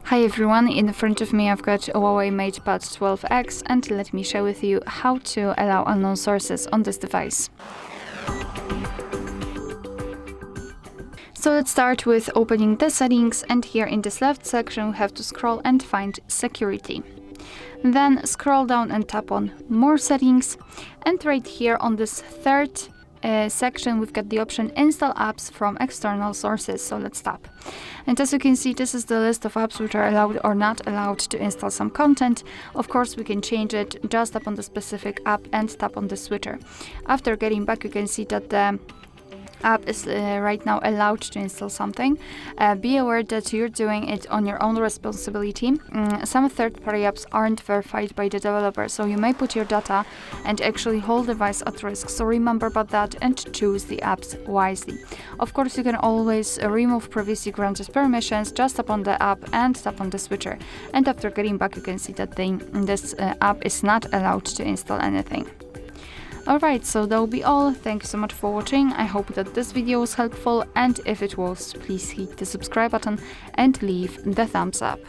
Hi everyone, in front of me I've got a Huawei MatePad 12X and let me share with you how to allow unknown sources on this device. So let's start with opening the settings, and here in this left section we have to scroll and find security. Then scroll down and tap on more settings, and right here on this third section we've got the option install apps from external sources. So let's tap, and as you can see, this is the list of apps which are allowed or not allowed to install some content. Of course we can change it, just tap on the specific app and tap on the switcher. After getting back, you can see that the app is right now allowed to install something. Be aware that you're doing it on your own responsibility. Some third-party apps aren't verified by the developer, so you may put your data and actually whole device at risk. So remember about that and choose the apps wisely. Of course, you can always remove previously granted permissions. Just tap on the app and tap on the switcher. And after getting back, you can see that this app is not allowed to install anything. Alright, so that will be all. Thank you so much for watching. I hope that this video was helpful, and if it was, please hit the subscribe button and leave the thumbs up.